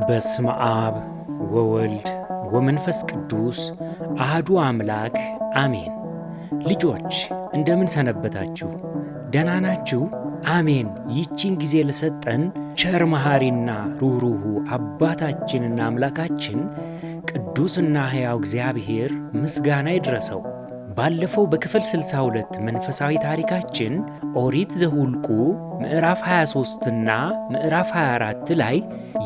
በስመ አብ ወወልድ ወመንፈስ ቅዱስ አሐዱ አምላክ አሜን። ልጆች እንደምን ሰነበታችሁ? ደህና ናችሁ? አሜን። ይህችን ጊዜ ለሰጠን ቸር መሐሪና ሩህሩህ አባታችንና አምላካችን ቅዱስና ሕያው እግዚአብሔር ምስጋና ይድረሰው። ባለፈው በክፍል 62 መንፈሳዊ ታሪካችን ኦሪት ዘኍልቍ ምዕራፍ 23 እና ምዕራፍ 24 ላይ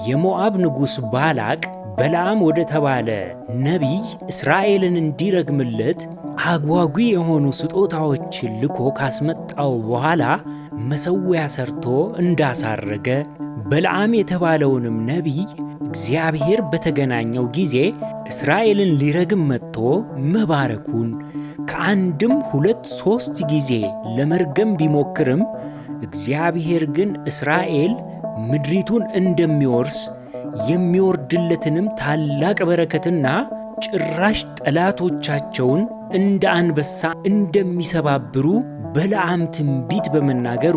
የሞዓብ ንጉሥ ባላቅ በለዓም ወደ ተባለ ነቢይ እስራኤልን እንዲረግምለት አጓጊ የሆኑ ስጦታዎችን ልኮ ካስመጣው በኋላ መሠዊያ ሰርቶ እንዳሳረገ፣ በለዓም የተባለውንም ነቢይ እግዚአብሔር በተገናኘው ጊዜ እስራኤልን ሊረግም መጥቶ መባረኩን ከአንድም 2-3 ጊዜ ለመርገም ቢሞክርም እግዚአብሔር ግን እስራኤል ምድሪቱን እንደሚወርስ የሚወርድለትንም ታላቅ በረከትና ጭራሽ ጠላቶቻቸውን እንደ አንበሳ እንደሚሰባብሩ በለዓም ትንቢት በመናገሩ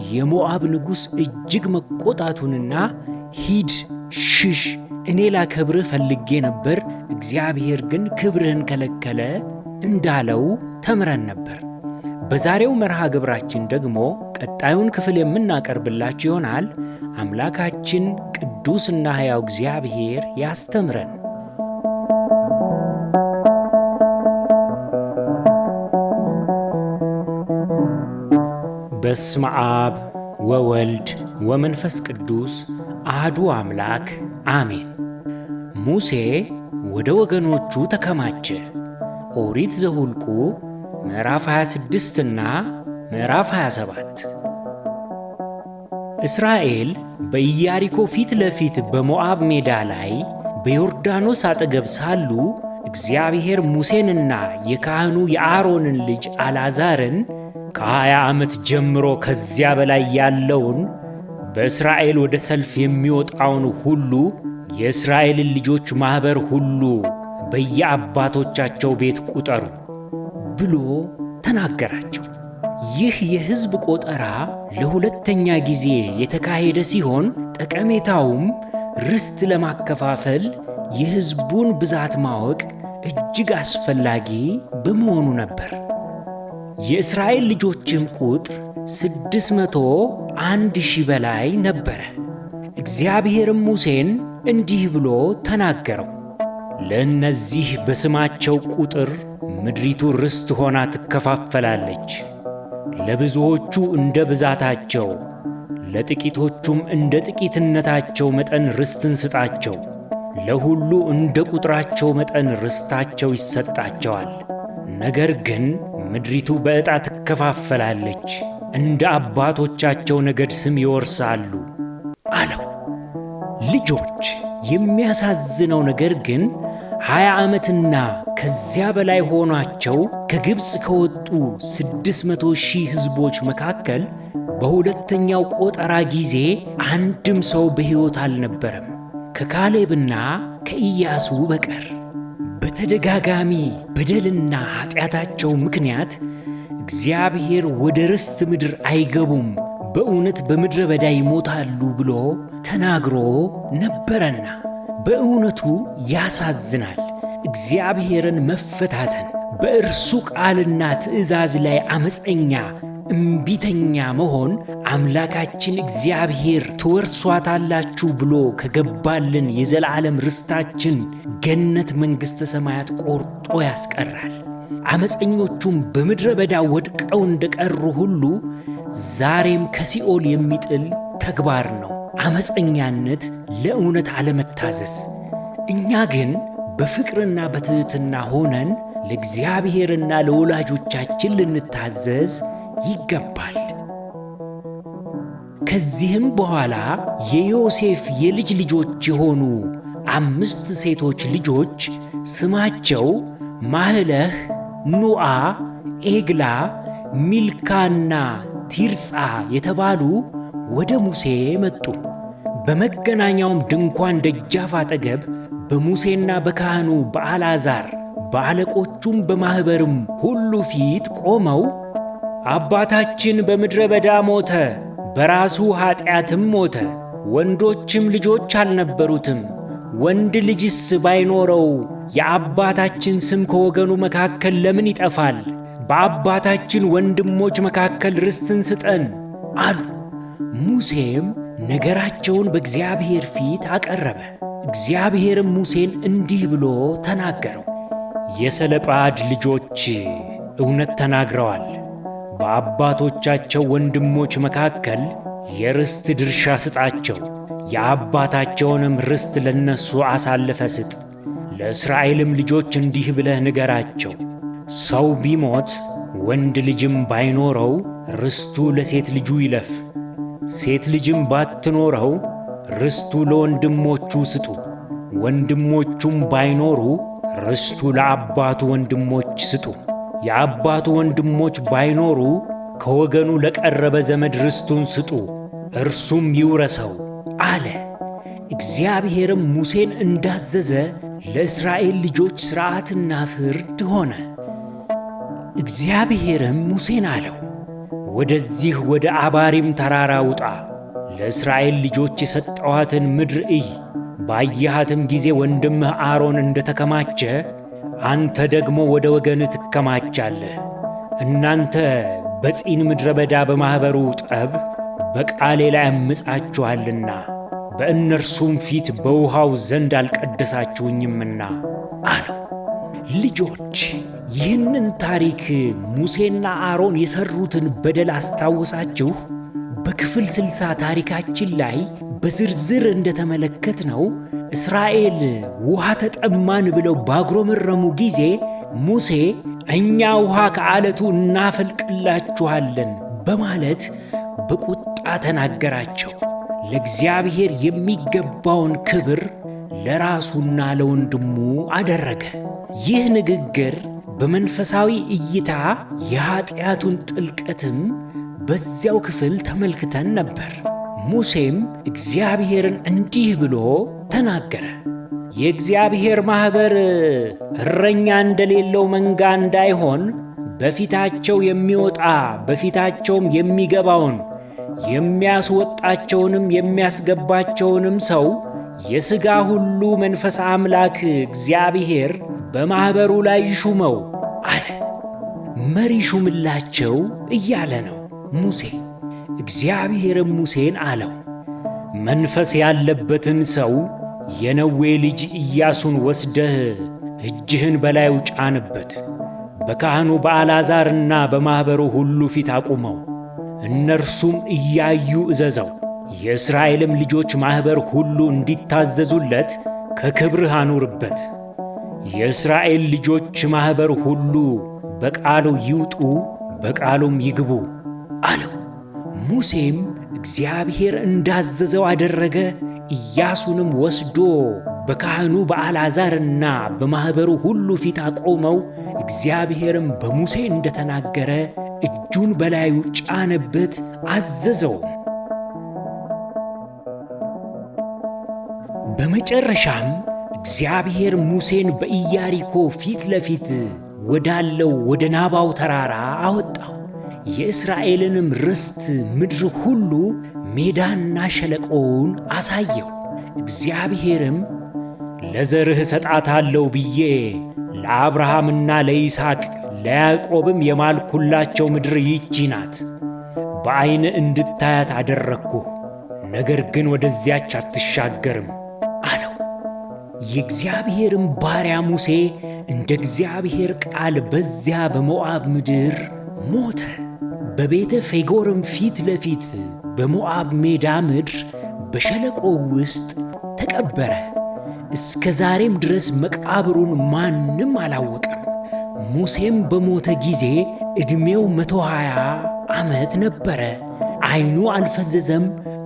የሞዓብ ንጉሥ እጅግ መቆጣቱንና ሂድ፣ ሽሽ፣ እኔ ላከብርህ ፈልጌ ነበር፣ እግዚአብሔር ግን ክብርህን ከለከለ እንዳለው ተምረን ነበር። በዛሬው መርሃ ግብራችን ደግሞ ቀጣዩን ክፍል የምናቀርብላችሁ ይሆናል። አምላካችን ቅዱስና ሕያው እግዚአብሔር ያስተምረን። በስመ አብ ወወልድ ወመንፈስ ቅዱስ አሐዱ አምላክ አሜን። ሙሴ ወደ ወገኖቹ ተከማቸ። ኦሪት ዘኍልቍ ምዕራፍ 26 እና ምዕራፍ 27። እስራኤል በኢያሪኮ ፊት ለፊት በሞዓብ ሜዳ ላይ በዮርዳኖስ አጠገብ ሳሉ እግዚአብሔር ሙሴንና የካህኑ የአሮንን ልጅ አልዓዛርን ከ20 ዓመት ጀምሮ ከዚያ በላይ ያለውን በእስራኤል ወደ ሰልፍ የሚወጣውን ሁሉ የእስራኤልን ልጆች ማኅበር ሁሉ በየአባቶቻቸው ቤት ቁጠሩ ብሎ ተናገራቸው። ይህ የሕዝብ ቆጠራ ለሁለተኛ ጊዜ የተካሄደ ሲሆን ጠቀሜታውም ርስት ለማከፋፈል የሕዝቡን ብዛት ማወቅ እጅግ አስፈላጊ በመሆኑ ነበር። የእስራኤል ልጆችም ቁጥር 601,000 በላይ ነበረ። እግዚአብሔርም ሙሴን እንዲህ ብሎ ተናገረው። ለእነዚህ በስማቸው ቁጥር ምድሪቱ ርስት ሆና ትከፋፈላለች። ለብዙዎቹ እንደ ብዛታቸው፣ ለጥቂቶቹም እንደ ጥቂትነታቸው መጠን ርስትን ስጣቸው። ለሁሉ እንደ ቁጥራቸው መጠን ርስታቸው ይሰጣቸዋል። ነገር ግን ምድሪቱ በዕጣ ትከፋፈላለች፣ እንደ አባቶቻቸው ነገድ ስም ይወርሳሉ አለው። ልጆች፣ የሚያሳዝነው ነገር ግን 20 ዓመትና ከዚያ በላይ ሆኗቸው ከግብፅ ከወጡ 600,000 ሕዝቦች መካከል በሁለተኛው ቆጠራ ጊዜ አንድም ሰው በሕይወት አልነበረም ከካሌብና ከኢያሱ በቀር። በተደጋጋሚ በደልና ኃጢአታቸው ምክንያት እግዚአብሔር ወደ ርስት ምድር አይገቡም፣ በእውነት በምድረ በዳ ይሞታሉ ብሎ ተናግሮ ነበረና። በእውነቱ ያሳዝናል። እግዚአብሔርን መፈታተን፣ በእርሱ ቃልና ትእዛዝ ላይ አመፀኛ እምቢተኛ መሆን አምላካችን እግዚአብሔር ትወርሷታላችሁ ብሎ ከገባልን የዘላለም ርስታችን ገነት መንግሥተ ሰማያት ቆርጦ ያስቀራል። አመፀኞቹም በምድረ በዳ ወድቀው እንደቀሩ ሁሉ ዛሬም ከሲኦል የሚጥል ተግባር ነው አመፀኛነት፣ ለእውነት አለመታዘዝ። እኛ ግን በፍቅርና በትሕትና ሆነን ለእግዚአብሔርና ለወላጆቻችን ልንታዘዝ ይገባል። ከዚህም በኋላ የዮሴፍ የልጅ ልጆች የሆኑ 5 ሴቶች ልጆች ስማቸው ማህለህ፣ ኑዓ፣ ኤግላ፣ ሚልካና ቲርጻ የተባሉ ወደ ሙሴ መጡ። በመገናኛውም ድንኳን ደጃፍ አጠገብ በሙሴና በካህኑ በአልዓዛር በአለቆቹም በማኅበርም ሁሉ ፊት ቆመው አባታችን በምድረ በዳ ሞተ፣ በራሱ ኀጢአትም ሞተ፣ ወንዶችም ልጆች አልነበሩትም። ወንድ ልጅስ ባይኖረው የአባታችን ስም ከወገኑ መካከል ለምን ይጠፋል? በአባታችን ወንድሞች መካከል ርስትን ስጠን አሉ። ሙሴም ነገራቸውን በእግዚአብሔር ፊት አቀረበ። እግዚአብሔርም ሙሴን እንዲህ ብሎ ተናገረው። የሰለጰዓድ ልጆች እውነት ተናግረዋል። በአባቶቻቸው ወንድሞች መካከል የርስት ድርሻ ስጣቸው፣ የአባታቸውንም ርስት ለነሱ አሳልፈ ስጥ። ለእስራኤልም ልጆች እንዲህ ብለህ ንገራቸው፣ ሰው ቢሞት ወንድ ልጅም ባይኖረው ርስቱ ለሴት ልጁ ይለፍ። ሴት ልጅም ባትኖረው ርስቱ ለወንድሞቹ ስጡ። ወንድሞቹም ባይኖሩ ርስቱ ለአባቱ ወንድሞች ስጡ። የአባቱ ወንድሞች ባይኖሩ ከወገኑ ለቀረበ ዘመድ ርስቱን ስጡ፣ እርሱም ይውረሰው አለ። እግዚአብሔርም ሙሴን እንዳዘዘ ለእስራኤል ልጆች ሥርዓትና ፍርድ ሆነ። እግዚአብሔርም ሙሴን አለው፣ ወደዚህ ወደ አባሪም ተራራ ውጣ፣ ለእስራኤል ልጆች የሰጠኋትን ምድር እይ። ባየሃትም ጊዜ ወንድምህ አሮን እንደ ተከማቸ አንተ ደግሞ ወደ ወገንህ ትከማቻለህ። እናንተ በጺን ምድረ በዳ በማኅበሩ ጠብ በቃሌ ላይ አምጻችኋልና በእነርሱም ፊት በውሃው ዘንድ አልቀደሳችሁኝምና አለው። ልጆች ይህንን ታሪክ ሙሴና አሮን የሠሩትን በደል አስታወሳችሁ? በክፍል 60 ታሪካችን ላይ በዝርዝር እንደተመለከትነው እስራኤል ውሃ ተጠማን ብለው ባጉረመረሙ ጊዜ ሙሴ እኛ ውሃ ከዓለቱ እናፈልቅላችኋለን በማለት በቁጣ ተናገራቸው። ለእግዚአብሔር የሚገባውን ክብር ለራሱና ለወንድሙ አደረገ። ይህ ንግግር በመንፈሳዊ እይታ የኀጢአቱን ጥልቀትም በዚያው ክፍል ተመልክተን ነበር። ሙሴም እግዚአብሔርን እንዲህ ብሎ ተናገረ። የእግዚአብሔር ማኅበር እረኛ እንደሌለው መንጋ እንዳይሆን በፊታቸው የሚወጣ በፊታቸውም የሚገባውን የሚያስወጣቸውንም የሚያስገባቸውንም ሰው የሥጋ ሁሉ መንፈስ አምላክ እግዚአብሔር በማኅበሩ ላይ ይሹመው አለ። መሪ ሹምላቸው እያለ ነው ሙሴ። እግዚአብሔርም ሙሴን አለው፣ መንፈስ ያለበትን ሰው የነዌ ልጅ ኢያሱን ወስደህ እጅህን በላዩ ጫንበት፣ በካህኑ በአልዓዛርና በማኅበሩ ሁሉ ፊት አቁመው፣ እነርሱም እያዩ እዘዘው። የእስራኤልም ልጆች ማኅበር ሁሉ እንዲታዘዙለት ከክብርህ አኑርበት። የእስራኤል ልጆች ማኅበር ሁሉ በቃሉ ይውጡ በቃሉም ይግቡ አለው። ሙሴም እግዚአብሔር እንዳዘዘው አደረገ። ኢያሱንም ወስዶ በካህኑ በአልዓዛርና በማኅበሩ ሁሉ ፊት አቆመው። እግዚአብሔርም በሙሴ እንደተናገረ እጁን በላዩ ጫነበት፣ አዘዘው። በመጨረሻም እግዚአብሔር ሙሴን በኢያሪኮ ፊት ለፊት ወዳለው ወደ ናባው ተራራ አወጣው። የእስራኤልንም ርስት ምድር ሁሉ ሜዳና ሸለቆውን አሳየው። እግዚአብሔርም ለዘርህ እሰጣታለሁ ብዬ ለአብርሃምና ለይስሐቅ ለያዕቆብም የማልኩላቸው ምድር ይህች ናት። በዐይን እንድታያት አደረግኩህ፣ ነገር ግን ወደዚያች አትሻገርም አለው። የእግዚአብሔርም ባሪያ ሙሴ እንደ እግዚአብሔር ቃል በዚያ በሞዓብ ምድር ሞተ። በቤተ ፌጎርም ፊት ለፊት በሞዓብ ሜዳ ምድር በሸለቆው ውስጥ ተቀበረ። እስከ ዛሬም ድረስ መቃብሩን ማንም አላወቀም። ሙሴም በሞተ ጊዜ ዕድሜው 120 ዓመት ነበረ። ዓይኑ አልፈዘዘም፣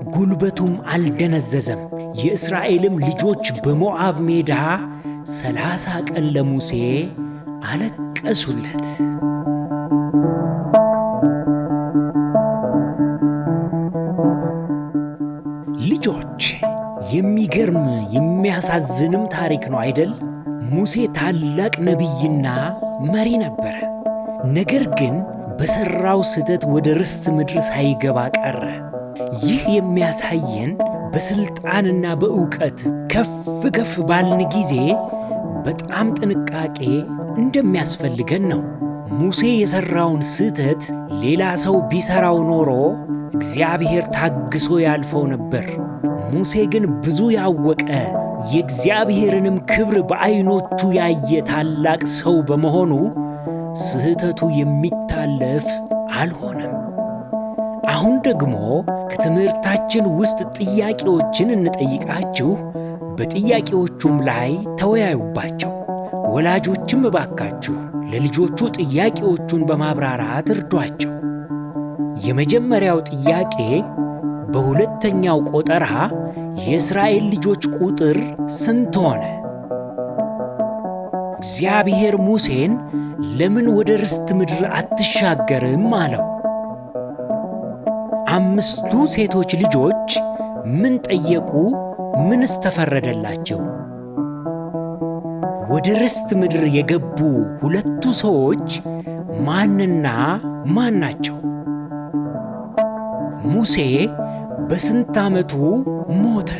ጉልበቱም አልደነዘዘም። የእስራኤልም ልጆች በሞዓብ ሜዳ 30 ቀን ለሙሴ አለቀሱለት። ልጆች የሚገርም የሚያሳዝንም ታሪክ ነው አይደል? ሙሴ ታላቅ ነቢይና መሪ ነበረ። ነገር ግን በሠራው ስህተት ወደ ርስት ምድር ሳይገባ ቀረ። ይህ የሚያሳየን በሥልጣንና በእውቀት ከፍ ባልን ጊዜ በጣም ጥንቃቄ እንደሚያስፈልገን ነው። ሙሴ የሠራውን ስህተት ሌላ ሰው ቢሠራው ኖሮ እግዚአብሔር ታግሶ ያልፈው ነበር። ሙሴ ግን ብዙ ያወቀ የእግዚአብሔርንም ክብር በዐይኖቹ ያየ ታላቅ ሰው በመሆኑ ስህተቱ የሚታለፍ አልሆነም። አሁን ደግሞ ከትምህርታችን ውስጥ ጥያቄዎችን እንጠይቃችሁ። በጥያቄዎቹም ላይ ተወያዩባቸው። ወላጆችም እባካችሁ ለልጆቹ ጥያቄዎቹን በማብራራት እርዷቸው። የመጀመሪያው ጥያቄ በሁለተኛው ቆጠራ የእስራኤል ልጆች ቁጥር ስንት ሆነ? እግዚአብሔር ሙሴን ለምን ወደ ርስት ምድር አትሻገርም አለው? 5ቱ ሴቶች ልጆች ምን ጠየቁ? ምንስ ተፈረደላቸው? ወደ ርስት ምድር የገቡ 2ቱ ሰዎች ማንና ማን ናቸው? ሙሴ በስንት ዓመቱ ሞተ?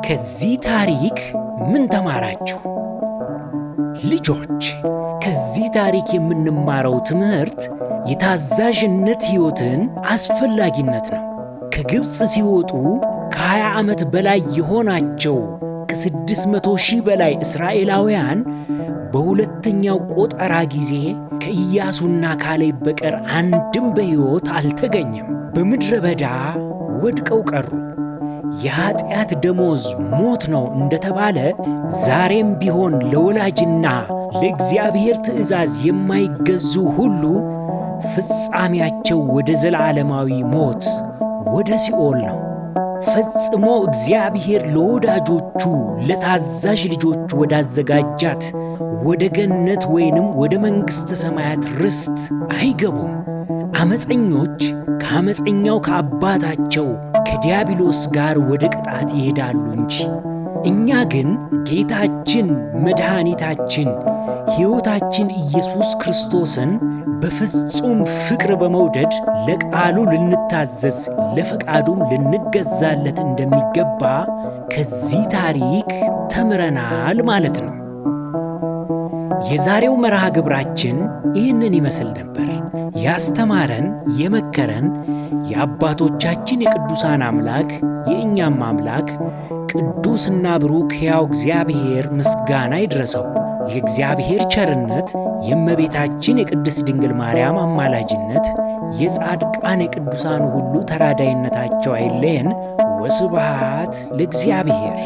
ከዚህ ታሪክ ምን ተማራችሁ? ልጆች ከዚህ ታሪክ የምንማረው ትምህርት የታዛዥነት ሕይወትን አስፈላጊነት ነው። ከግብፅ ሲወጡ ከ20 ዓመት በላይ የሆናቸው ከ600,000 በላይ እስራኤላውያን በሁለተኛው ቆጠራ ጊዜ ከኢያሱና ካሌብ በቀር አንድም በሕይወት አልተገኘም። በምድረ በዳ ወድቀው ቀሩ። የኃጢአት ደሞዝ ሞት ነው እንደተባለ ዛሬም ቢሆን ለወላጅና ለእግዚአብሔር ትእዛዝ የማይገዙ ሁሉ ፍጻሜያቸው ወደ ዘላለማዊ ሞት ወደ ሲኦል ነው። ፈጽሞ እግዚአብሔር ለወዳጆቹ ለታዛዥ ልጆቹ ወዳዘጋጃት ወደ ገነት ወይንም ወደ መንግሥተ ሰማያት ርስት አይገቡም። ዓመፀኞች ከዓመፀኛው ከአባታቸው ከዲያብሎስ ጋር ወደ ቅጣት ይሄዳሉ እንጂ። እኛ ግን ጌታችን መድኃኒታችን ሕይወታችን ኢየሱስ ክርስቶስን በፍጹም ፍቅር በመውደድ ለቃሉ ልንታዘዝ ለፈቃዱም ልንገዛለት እንደሚገባ ከዚህ ታሪክ ተምረናል ማለት ነው። የዛሬው መርሃ ግብራችን ይህንን ይመስል ነበር። ያስተማረን የመከረን የአባቶቻችን የቅዱሳን አምላክ የእኛም አምላክ ቅዱስና ብሩክ ሕያው እግዚአብሔር ምስጋና ይድረሰው። የእግዚአብሔር ቸርነት፣ የእመቤታችን የቅድስት ድንግል ማርያም አማላጅነት፣ የጻድቃን የቅዱሳን ሁሉ ተራዳይነታቸው አይለየን። ወስብሐት ለእግዚአብሔር።